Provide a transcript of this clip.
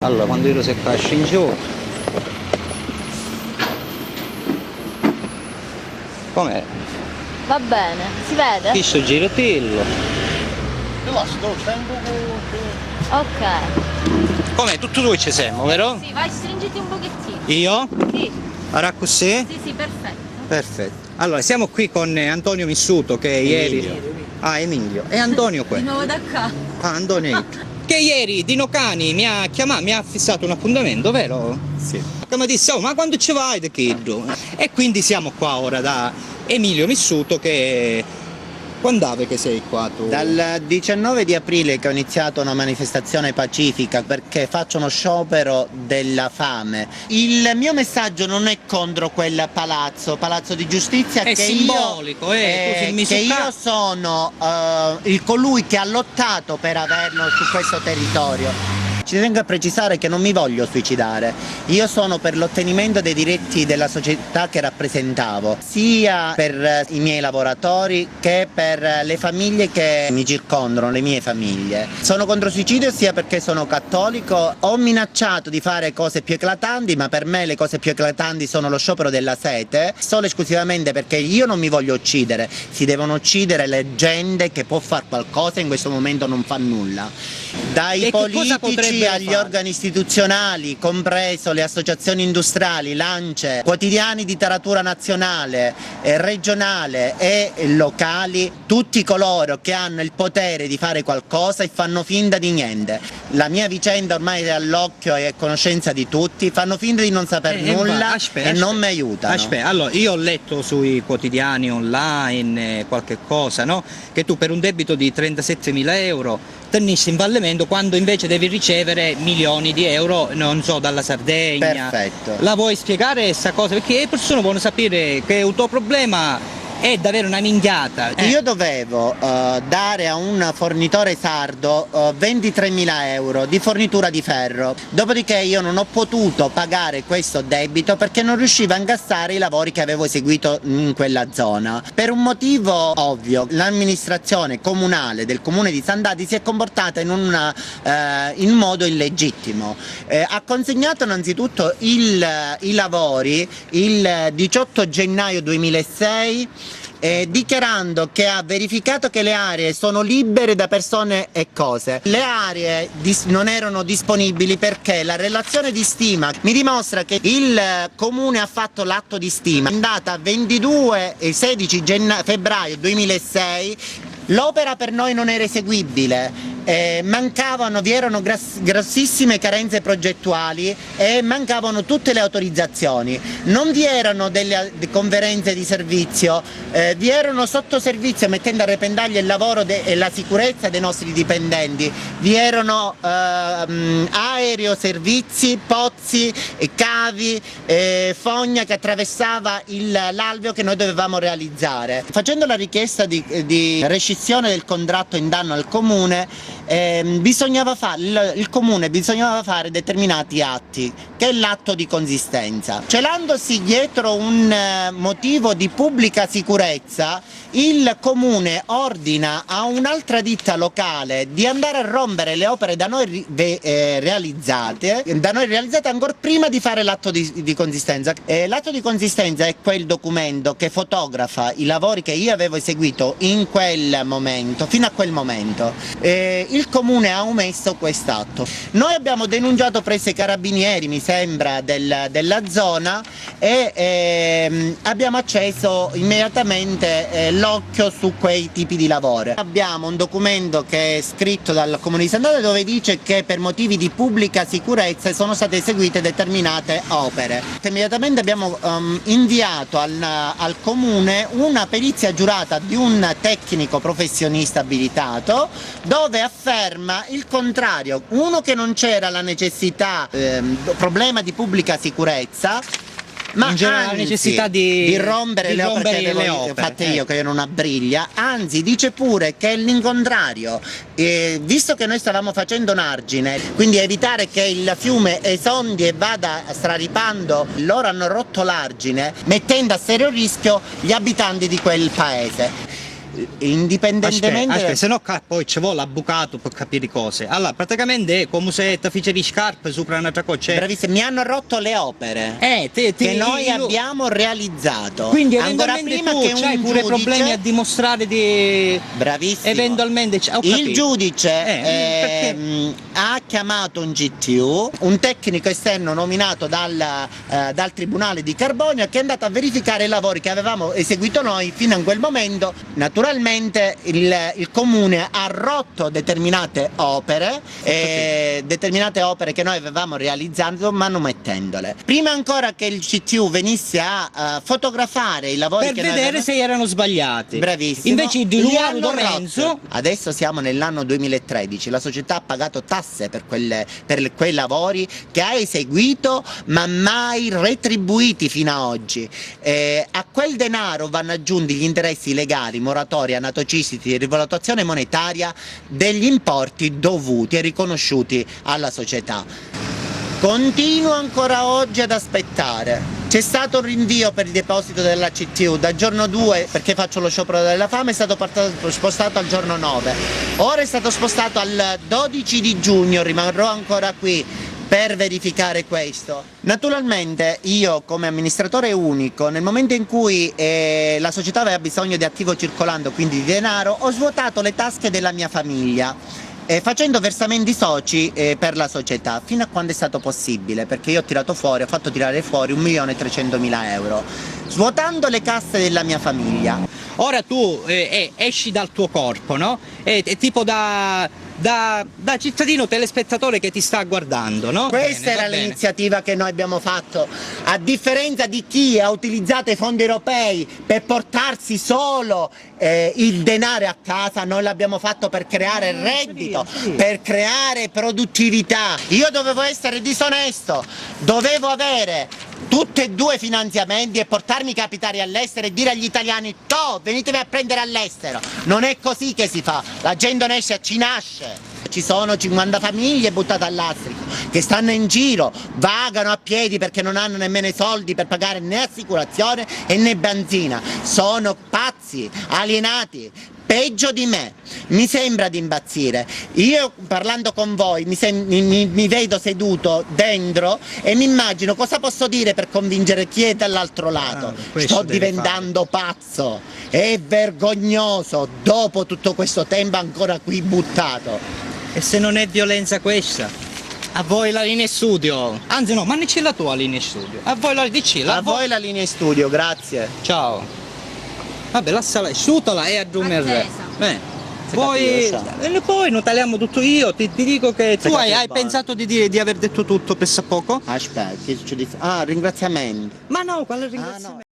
Allora, quando io secca giù, com'è? Va bene, si vede? Qui sto girettello. Ok. Com'è? Tutti due ci siamo, vero? Sì, vai, stringiti un pochettino. Io? Sì, Ora così? sì, perfetto. Perfetto. Allora, siamo qui con Antonio Missuto che ieri... Ah, Emilio. E Antonio qua. Di nuovo da qua. Ah, Antonio. Che ieri Dino Cani mi ha chiamato, mi ha fissato un appuntamento, vero? Sì. Che mi disse, oh, ma quando ci vai, De Kiddo? E quindi siamo qua ora da Emilio Missuto che... Quando è che sei qua tu? Dal 19 di aprile che ho iniziato una manifestazione pacifica perché faccio uno sciopero della fame. Il mio messaggio non è contro quel palazzo di giustizia, è che simbolico, tu sei che io sono colui che ha lottato per averlo su questo territorio. Ci tengo a precisare che non mi voglio suicidare, io sono per l'ottenimento dei diritti della società che rappresentavo, sia per i miei lavoratori che per le famiglie che mi circondano, le mie famiglie. Sono contro suicidio sia perché sono cattolico, ho minacciato di fare cose più eclatanti, ma per me le cose più eclatanti sono lo sciopero della sete, solo e esclusivamente perché io non mi voglio uccidere, si devono uccidere le gente che può fare qualcosa e in questo momento non fa nulla. Dai politici agli organi istituzionali, compreso le associazioni industriali, l'ANCE, quotidiani di taratura nazionale, regionale e locali, tutti coloro che hanno il potere di fare qualcosa e fanno finta di niente. La mia vicenda ormai è all'occhio e è a conoscenza di tutti, fanno finta di non saper nulla e non mi aiutano. Aspetta, allora io ho letto sui quotidiani online qualche cosa, no? Che tu per un debito di 37.000 euro tenissi in fallimento quando invece devi ricevere milioni di euro, non so, dalla Sardegna. Perfetto. La vuoi spiegare questa cosa? Perché le persone vogliono sapere che il tuo problema è davvero una minchiata. Io dovevo dare a un fornitore sardo 23.000 euro di fornitura di ferro, dopodiché io non ho potuto pagare questo debito perché non riuscivo a incassare i lavori che avevo eseguito in quella zona. Per un motivo ovvio, l'amministrazione comunale del comune di Sandati si è comportata in modo illegittimo. Ha consegnato innanzitutto i lavori il 18 gennaio 2006 dichiarando che ha verificato che le aree sono libere da persone e cose. Le aree non erano disponibili perché la relazione di stima mi dimostra che il comune ha fatto l'atto di stima in data 22 e 16 febbraio 2006. L'opera per noi non era eseguibile, vi erano grossissime carenze progettuali e mancavano tutte le autorizzazioni, non vi erano delle conferenze di servizio, vi erano sottoservizio mettendo a repentaglio il lavoro e la sicurezza dei nostri dipendenti, vi erano aeroservizi, pozzi, cavi, fogna che attraversava l'alveo che noi dovevamo realizzare. Facendo la richiesta di rescissione del contratto in danno al comune, il comune bisognava fare determinati atti, che è l'atto di consistenza. Celandosi dietro un motivo di pubblica sicurezza, il comune ordina a un'altra ditta locale di andare a rompere le opere da noi realizzate ancora prima di fare l'atto di consistenza. L'atto di consistenza è quel documento che fotografa i lavori che io avevo eseguito in quel momento, fino a quel momento. Il comune ha omesso quest'atto. Noi abbiamo denunciato presso i carabinieri, mi sembra, della zona e abbiamo acceso immediatamente l'occhio su quei tipi di lavoro. Abbiamo un documento che è scritto dal comune di Sandate dove dice che per motivi di pubblica sicurezza sono state eseguite determinate opere. Immediatamente abbiamo inviato al comune una perizia giurata di un tecnico professionista abilitato dove afferma il contrario, uno che non c'era la necessità, problema di pubblica sicurezza, ma anzi, la necessità di rompere le opere che avevo fatte io, che erano una briglia, anzi dice pure che è l'incontrario, visto che noi stavamo facendo un argine, quindi evitare che il fiume esondi e vada straripando, loro hanno rotto l'argine mettendo a serio rischio gli abitanti di quel paese. indipendentemente... Aspetta, se no poi ci vuole l'avvocato per capire cose. Allora, praticamente è come se ti fece di scarpe sopra un'altra cosa. Cioè... Bravissimo, mi hanno rotto le opere che noi abbiamo realizzato. Quindi ancora eventualmente prima tu che hai un pure giudice... problemi a dimostrare di... Bravissimo. Eventualmente... Ho Il capito. giudice perché? ha chiamato un GTU, un tecnico esterno nominato dal Tribunale di Carbonio, che è andato a verificare i lavori che avevamo eseguito noi fino a quel momento. Naturalmente il comune ha rotto determinate opere che noi avevamo realizzato manumettendole. Prima ancora che il GTU venisse a fotografare i lavori Per che vedere noi avevamo... se erano sbagliati. Bravissimo. Invece di Li Luaro hanno Domenzo... rotto. Adesso siamo nell'anno 2013, la società ha pagato tasse per quei lavori che ha eseguito ma mai retribuiti fino ad oggi. A quel denaro vanno aggiunti gli interessi legali, moratoria, anatocisiti e rivalutazione monetaria degli importi dovuti e riconosciuti alla società. Continuo ancora oggi ad aspettare. C'è stato un rinvio per il deposito della CTU da giorno 2, perché faccio lo sciopero della fame, è stato spostato al giorno 9. Ora è stato spostato al 12 di giugno, rimarrò ancora qui per verificare questo. Naturalmente io come amministratore unico, nel momento in cui la società aveva bisogno di attivo circolando, quindi di denaro, ho svuotato le tasche della mia famiglia. Facendo versamenti soci per la società fino a quando è stato possibile, perché io ho fatto tirare fuori 1.300.000 euro, svuotando le casse della mia famiglia. Ora tu esci dal tuo corpo, no? È tipo da cittadino telespettatore che ti sta guardando, no? Questa era l'iniziativa che noi abbiamo fatto, a differenza di chi ha utilizzato i fondi europei per portarsi solo il denaro a casa. Noi l'abbiamo fatto per creare reddito, per creare produttività. Io dovevo essere disonesto, dovevo avere tutti e due i finanziamenti e portarmi i capitali all'estero e dire agli italiani: "To, venitevi a prendere all'estero". Non è così che si fa, la gente non esce, ci nasce. Ci sono 50 famiglie buttate all'astrico che stanno in giro, vagano a piedi perché non hanno nemmeno i soldi per pagare né assicurazione e né benzina. Sono pazzi, alienati, peggio di me. Mi sembra di impazzire. Io parlando con voi mi vedo seduto dentro e mi immagino cosa posso dire per convincere chi è dall'altro lato. Sto diventando pazzo. È vergognoso dopo tutto questo tempo ancora qui buttato. E se non è violenza questa? A voi la linea studio. Anzi no, mandici la tua linea studio. A voi la dicila. A voi la linea studio, grazie. Ciao. Vabbè, lasciala, sciutala e aggiungere. Poi non tagliamo tutto io, ti dico che tu hai pensato di aver detto tutto pressappoco? Aspetta, che succede? Ah, ringraziamenti. Ma no, quale ringraziamento?